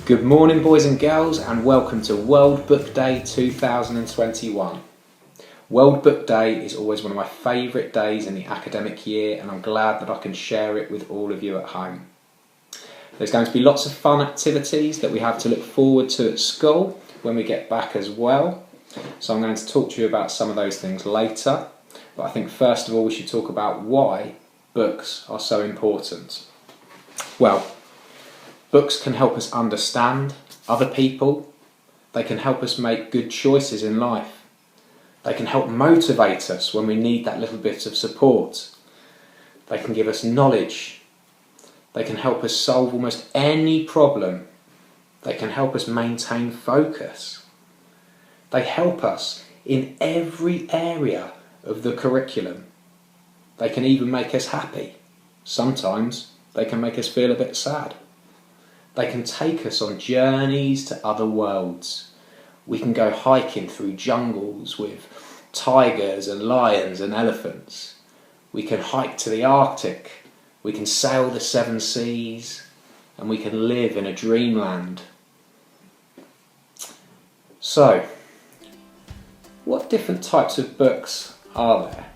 Good morning, boys and girls, and welcome to World Book Day 2021. World Book Day is always one of my favourite days in the academic year, and I'm glad that I can share it with all of you at home. There's going to be lots of fun activities that we have to look forward to at school when we get back as well. So I'm going to talk to you about some of those things later, but I think first of all we should talk about why books are so important. Well, books can help us understand other people. They can help us make good choices in life. They can help motivate us when we need that little bit of support. They can give us knowledge. They can help us solve almost any problem. They can help us maintain focus. They help us in every area of the curriculum. They can even make us happy. Sometimes they can make us feel a bit sad. They can take us on journeys to other worlds. We can go hiking through jungles with tigers and lions and elephants. We can hike to the Arctic. We can sail the seven seas. And we can live in a dreamland. So, what different types of books are there?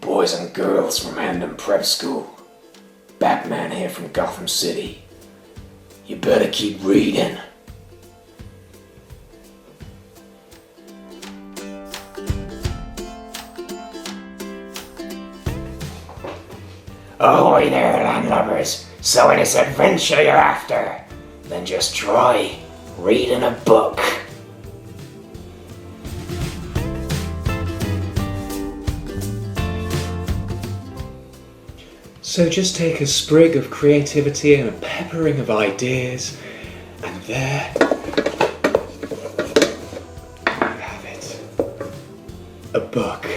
Boys and girls from Hendon Prep School, Batman here from Gotham City. You better keep reading. Ahoy there, landlubbers. So it is adventure you're after? Then just try reading a book. So just take a sprig of creativity and a peppering of ideas, and there you have it. A book.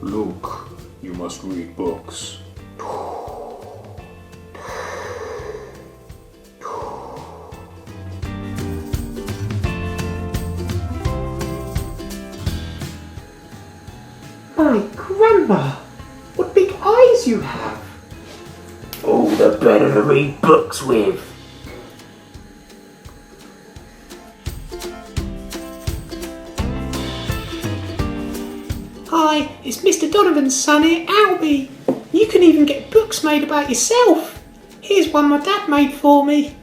Look, you must read books. My grandma, what big eyes you have! All the better to read books with. Hi, it's Mr. Donovan's son here, Albie. You can even get books made about yourself. Here's one my dad made for me.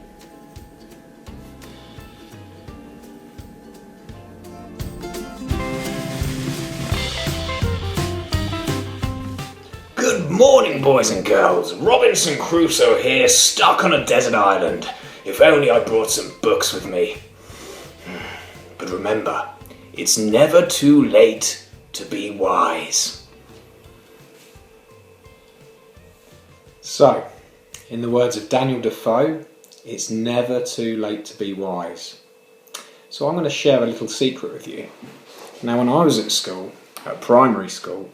Good morning, boys and girls. Robinson Crusoe here, stuck on a desert island. If only I brought some books with me. But remember, it's never too late to be wise. So, in the words of Daniel Defoe, it's never too late to be wise. So I'm going to share a little secret with you. Now, when I was at school, at primary school,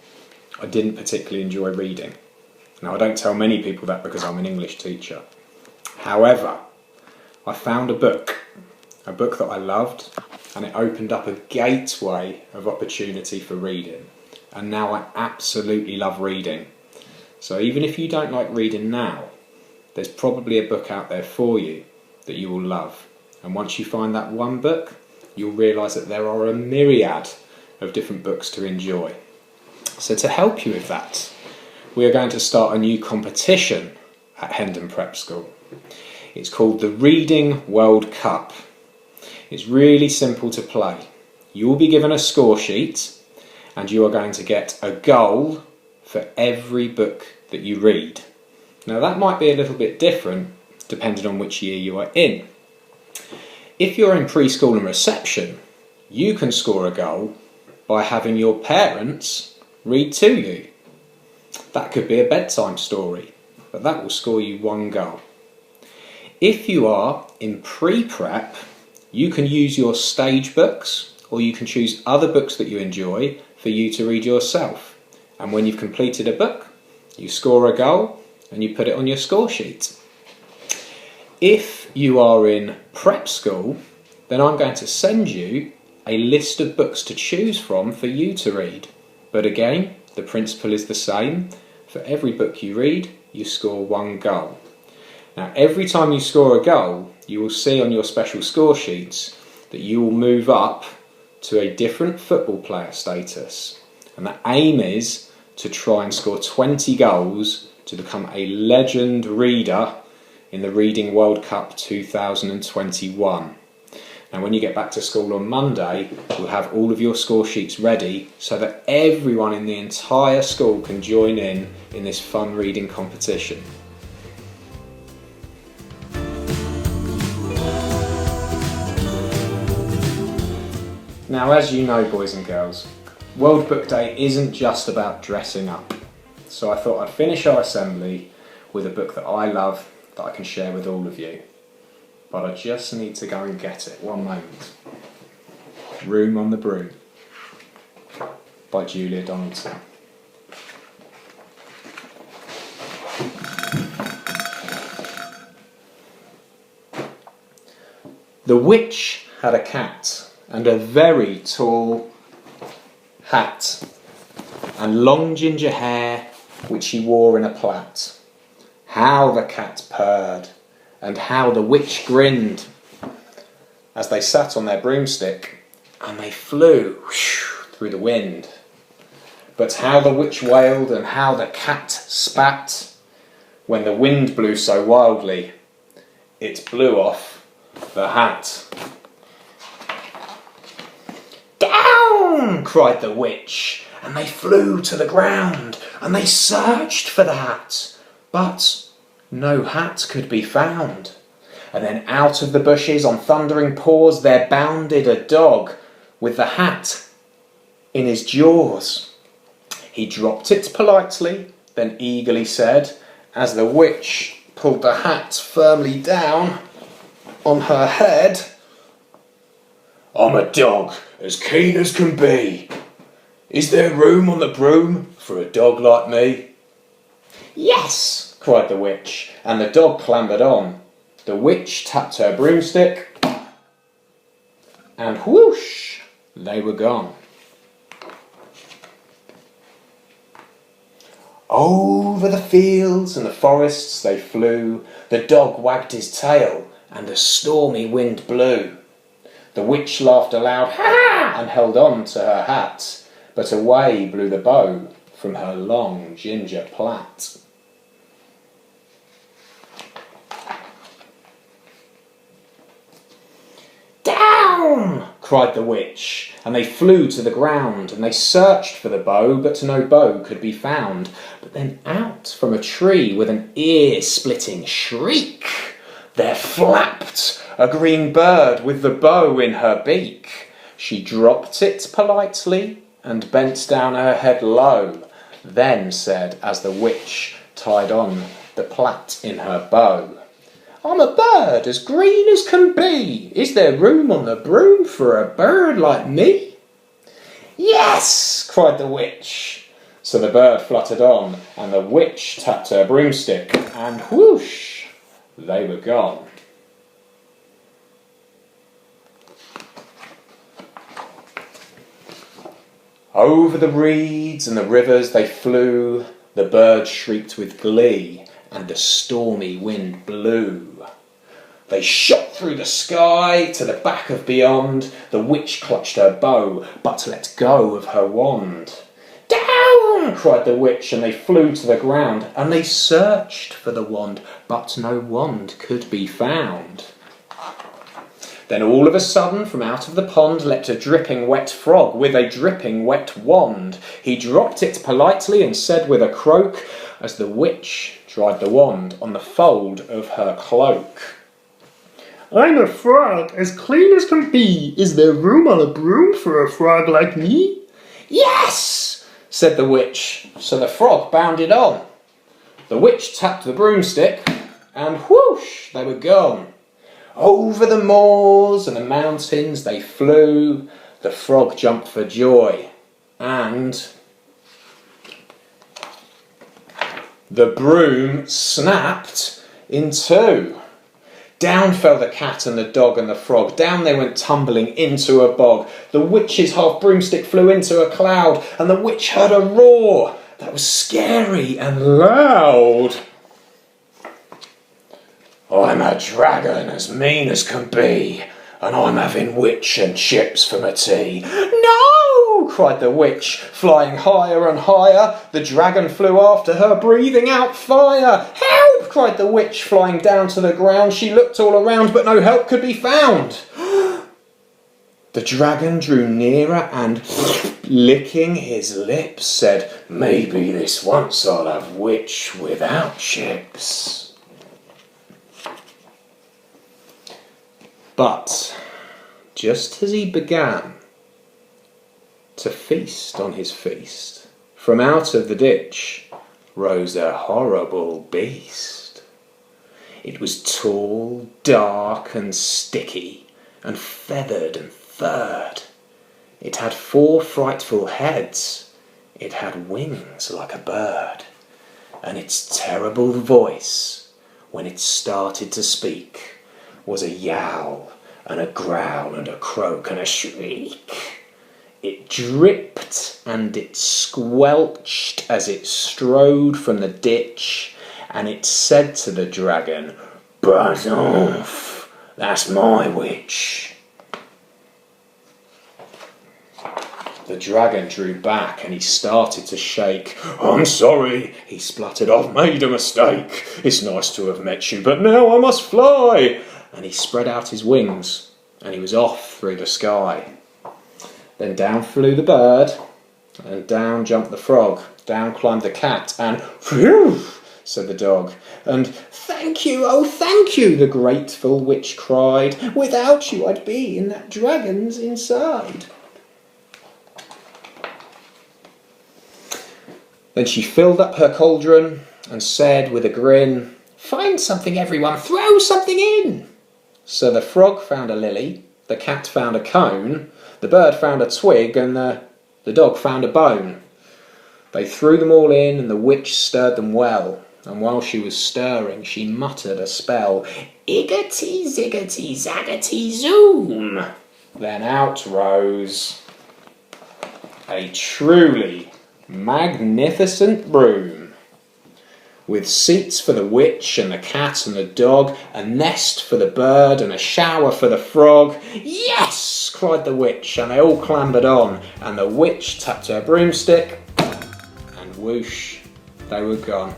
I didn't particularly enjoy reading. Now, I don't tell many people that because I'm an English teacher. However, I found a book that I loved, and it opened up a gateway of opportunity for reading. And now I absolutely love reading. So even if you don't like reading now, there's probably a book out there for you that you will love. And once you find that one book, you'll realise that there are a myriad of different books to enjoy. So to help you with that, we are going to start a new competition at Hendon Prep School. It's called the Reading World Cup. It's really simple to play. You will be given a score sheet and you are going to get a goal for every book that you read. Now that might be a little bit different depending on which year you are in. If you're in preschool and reception, you can score a goal by having your parents read to you. That could be a bedtime story, but that will score you one goal. If you are in pre-prep, you can use your stage books, or you can choose other books that you enjoy for you to read yourself. And when you've completed a book, you score a goal and you put it on your score sheet. If you are in prep school, then I'm going to send you a list of books to choose from for you to read. But again, the principle is the same. For every book you read, you score 1 goal. Now, every time you score a goal, you will see on your special score sheets that you will move up to a different football player status. And the aim is to try and score 20 goals to become a legend reader in the Reading World Cup 2021. And when you get back to school on Monday, you'll have all of your score sheets ready so that everyone in the entire school can join in this fun reading competition. Now, as you know, boys and girls, World Book Day isn't just about dressing up. So I thought I'd finish our assembly with a book that I love that I can share with all of you. But I just need to go and get it. One moment. Room on the Broom by Julia Donaldson. The witch had a cat and a very tall hat and long ginger hair which she wore in a plait. How the cat purred and how the witch grinned as they sat on their broomstick and they flew through the wind. But how the witch wailed and how the cat spat when the wind blew so wildly it blew off the hat. "Down!" cried the witch, and they flew to the ground and they searched for the hat, but no hat could be found. And then out of the bushes on thundering paws there bounded a dog with the hat in his jaws. He dropped it politely, then eagerly said, as the witch pulled the hat firmly down on her head, "I'm a dog as keen as can be. Is there room on the broom for a dog like me?" "Yes," cried the witch, and the dog clambered on. The witch tapped her broomstick, and whoosh, they were gone. Over the fields and the forests they flew. The dog wagged his tail, and a stormy wind blew. The witch laughed aloud, ha! And held on to her hat, but away blew the bow from her long ginger plait. "Down!" cried the witch, and they flew to the ground, and they searched for the bow, but no bow could be found. But then out from a tree with an ear-splitting shriek, there flapped a green bird with the bow in her beak. She dropped it politely and bent down her head low, then said, as the witch tied on the plait in her bow, "I'm a bird as green as can be. Is there room on the broom for a bird like me?" "Yes," cried the witch. So the bird fluttered on, and the witch tapped her broomstick, and whoosh, they were gone. Over the reeds and the rivers they flew. The birds shrieked with glee, and the stormy wind blew. They shot through the sky to the back of beyond. The witch clutched her bow, but let go of her wand. "Down!" cried the witch, and they flew to the ground, and they searched for the wand, but no wand could be found. Then all of a sudden from out of the pond leapt a dripping wet frog with a dripping wet wand. He dropped it politely and said with a croak, as the witch dried the wand on the fold of her cloak, "I'm a frog as clean as can be. Is there room on a broom for a frog like me?" "Yes," said the witch, so the frog bounded on. The witch tapped the broomstick, and whoosh, they were gone. Over the moors and the mountains they flew. The frog jumped for joy, and the broom snapped in two. Down fell the cat and the dog and the frog. Down they went tumbling into a bog. The witch's half broomstick flew into a cloud, and the witch heard a roar that was scary and loud. I'm a dragon as mean as can be, and I'm having witch and chips for my tea. No! Cried the witch, flying higher and higher. The dragon flew after her, breathing out fire. Help! Cried the witch, flying down to the ground. She looked all around, but no help could be found. The dragon drew nearer and, licking his lips, said, Maybe this once I'll have witch without chips. But just as he began to feast on his feast, from out of the ditch rose a horrible beast. It was tall, dark and sticky, and feathered and furred. It had 4 frightful heads. It had wings like a bird. And its terrible voice, when it started to speak, was a yowl and a growl and a croak and a shriek. It dripped and it squelched as it strode from the ditch, and it said to the dragon, Buzz off, that's my witch. The dragon drew back and he started to shake. I'm sorry, he spluttered, I've made a mistake. It's nice to have met you, but now I must fly. And he spread out his wings, and he was off through the sky. Then down flew the bird, and down jumped the frog. Down climbed the cat, and phew, said the dog. And thank you, oh thank you, the grateful witch cried. Without you I'd be in that dragon's inside. Then she filled up her cauldron and said with a grin, Find something, everyone, throw something in. So the frog found a lily, the cat found a cone, the bird found a twig, and the dog found a bone. They threw them all in, and the witch stirred them well, and while she was stirring, she muttered a spell. Iggity, ziggity, zaggity, zoom. Then out rose a truly magnificent broom, with seats for the witch and the cat and the dog, a nest for the bird and a shower for the frog. Yes! Cried the witch, and they all clambered on, and the witch tapped her broomstick, and whoosh, they were gone.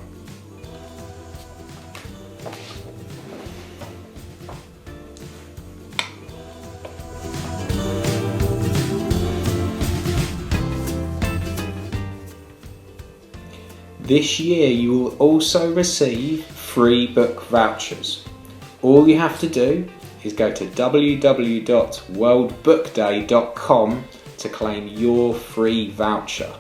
This year you will also receive free book vouchers. All you have to do is go to www.worldbookday.com to claim your free voucher.